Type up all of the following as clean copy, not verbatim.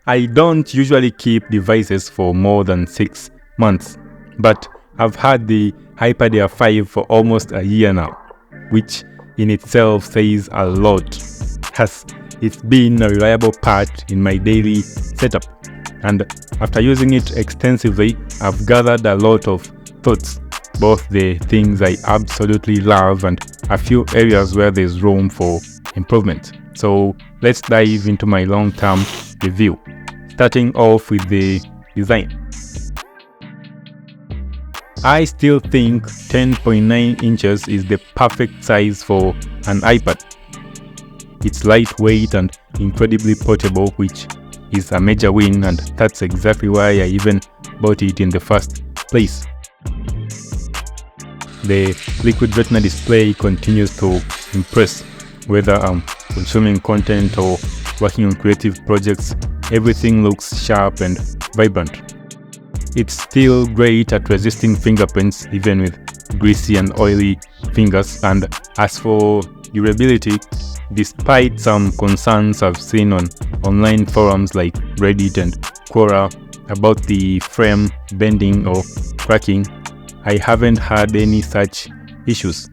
I don't usually keep devices for more than 6 months, but I've had the iPad Air 5 for almost a year now, which in itself says a lot, as it's been a reliable part in my daily setup. And after using it extensively, I've gathered a lot of thoughts, both the things I absolutely love and a few areas where there's room for improvement. So let's dive into my long-term review, starting off with the design. I still think 10.9 inches is the perfect size for an iPad. It's lightweight and incredibly portable, which is a major win, and that's exactly why I even bought it in the first place. The Liquid Retina display continues to impress. Whether I'm consuming content or working on creative projects, everything looks sharp and vibrant. It's still great at resisting fingerprints, even with greasy and oily fingers. And as for durability, despite some concerns I've seen on online forums like Reddit and Quora about the frame bending or cracking, I haven't had any such issues.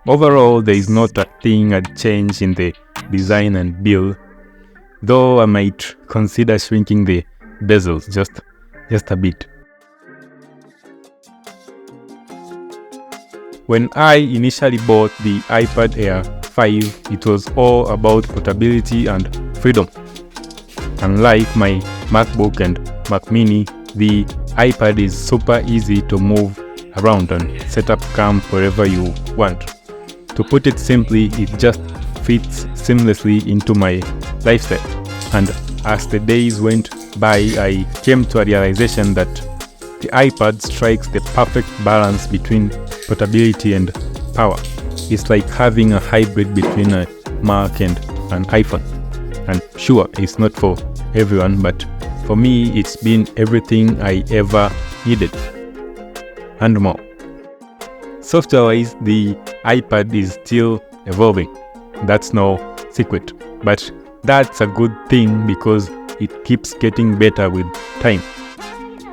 Overall, there is not a thing I'd change in the design and build, though I might consider shrinking the bezels just a bit. When I initially bought the iPad Air 5, it was all about portability and freedom. Unlike my MacBook and Mac Mini, the iPad is super easy to move around and set up camp wherever you want. To put it simply, it just fits seamlessly into my lifestyle. And as the days went by, I came to a realization that the iPad strikes the perfect balance between portability and power. It's like having a hybrid between a Mac and an iPhone. And sure, it's not for everyone, but for me, it's been everything I ever needed and more. Software-wise, the iPad is still evolving. That's no secret. But that's a good thing because it keeps getting better with time.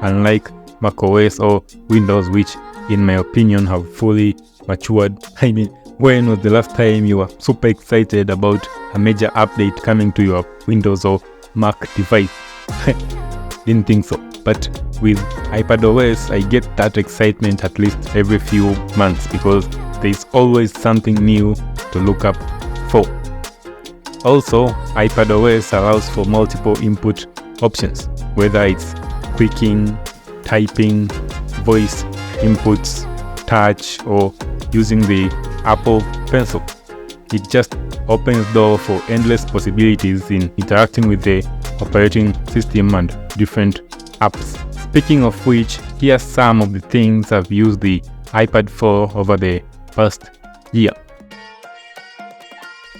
Unlike macOS or Windows, which in my opinion have fully matured. I mean, when was the last time you were super excited about a major update coming to your Windows or Mac device? Didn't think so. But with iPadOS, I get that excitement at least every few months because there's always something new to look up for. Also, iPadOS allows for multiple input options, whether it's clicking, typing, voice inputs, touch, or using the Apple Pencil. It just opens the door for endless possibilities in interacting with the operating system and different apps. Speaking of which, here's some of the things I've used the iPad for over the past year.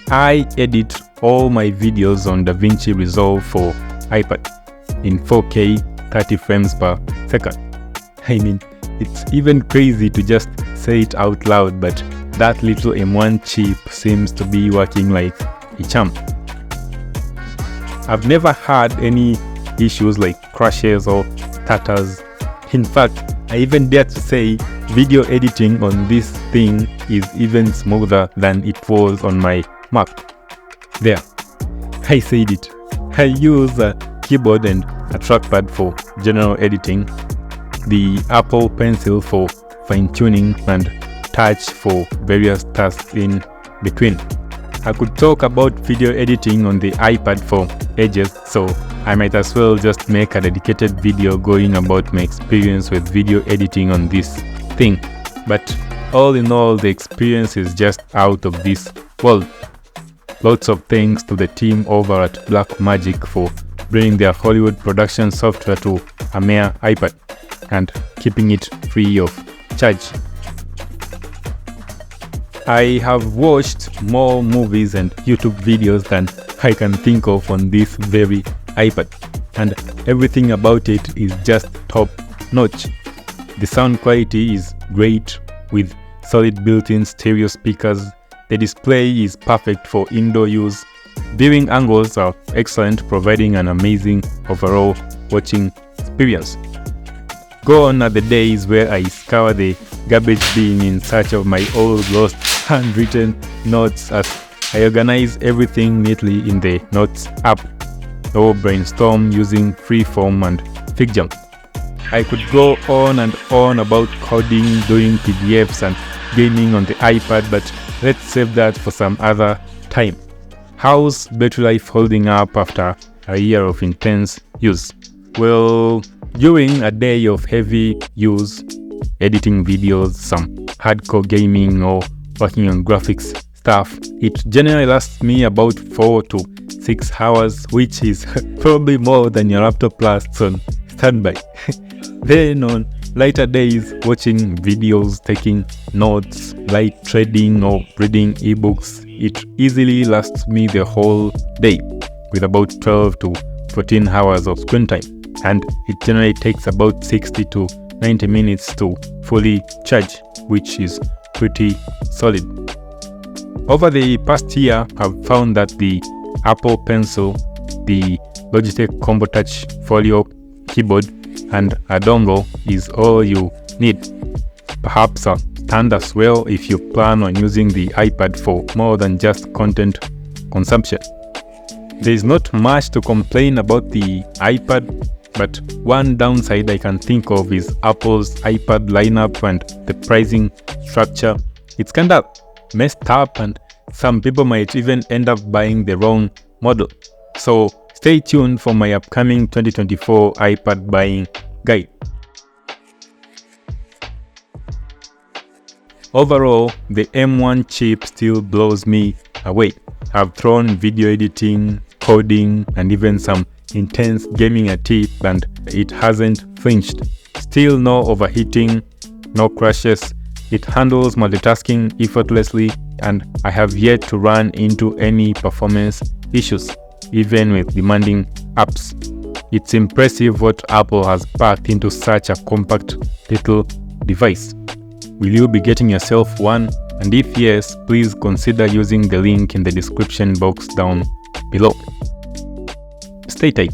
I edit all my videos on DaVinci Resolve for iPad in 4K 30 frames per second. I mean, it's even crazy to just say it out loud, but that little M1 chip seems to be working like a charm. I've never had any issues like crashes or stutters. In fact, I even dare to say video editing on this thing is even smoother than it was on my Mac. There, I said it. I use a keyboard and a trackpad for general editing, the Apple Pencil for fine-tuning, and touch for various tasks in between. I could talk about video editing on the iPad for ages, so I might as well just make a dedicated video going about my experience with video editing on this thing. But all in all, the experience is just out of this world. Lots of thanks to the team over at Blackmagic for bringing their Hollywood production software to a mere iPad and keeping it free of charge. I have watched more movies and YouTube videos than I can think of on this very iPad, and everything about it is just top notch. The sound quality is great with solid built-in stereo speakers. The display is perfect for indoor use. viewing angles are excellent, providing an amazing overall watching experience. Gone are the days where I scour the garbage bin in search of my old lost handwritten notes as I organize everything neatly in the Notes app, or brainstorm using Freeform and FigJam. I could go on and on about coding, doing PDFs and gaming on the iPad, but let's save that for some other time. How's battery life holding up after a year of intense use? Well, during a day of heavy use, editing videos, some hardcore gaming or working on graphics stuff, it generally lasts me about 4 to 6 hours, which is probably more than your laptop lasts on standby. Then on lighter days, watching videos, taking notes, light trading or reading ebooks, it easily lasts me the whole day with about 12 to 14 hours of screen time, and it generally takes about 60 to 90 minutes to fully charge, which is pretty solid. Over the past year, I've found that the Apple Pencil, the Logitech Combo Touch Folio keyboard, and a dongle is all you need. Perhaps a stand as well if you plan on using the iPad for more than just content consumption. There is not much to complain about the iPad, but one downside I can think of is Apple's iPad lineup and the pricing structure. It's kinda messed up, and some people might even end up buying the wrong model. So stay tuned for my upcoming 2024 iPad buying guide. Overall, the M1 chip still blows me away. I've thrown video editing, coding, and even some intense gaming at it, and it hasn't flinched. Still no overheating, no crashes. It handles multitasking effortlessly, and I have yet to run into any performance issues, even with demanding apps. It's impressive what Apple has packed into such a compact little device. Will you be getting yourself one? And if yes, please consider using the link in the description box down below. Stay tight.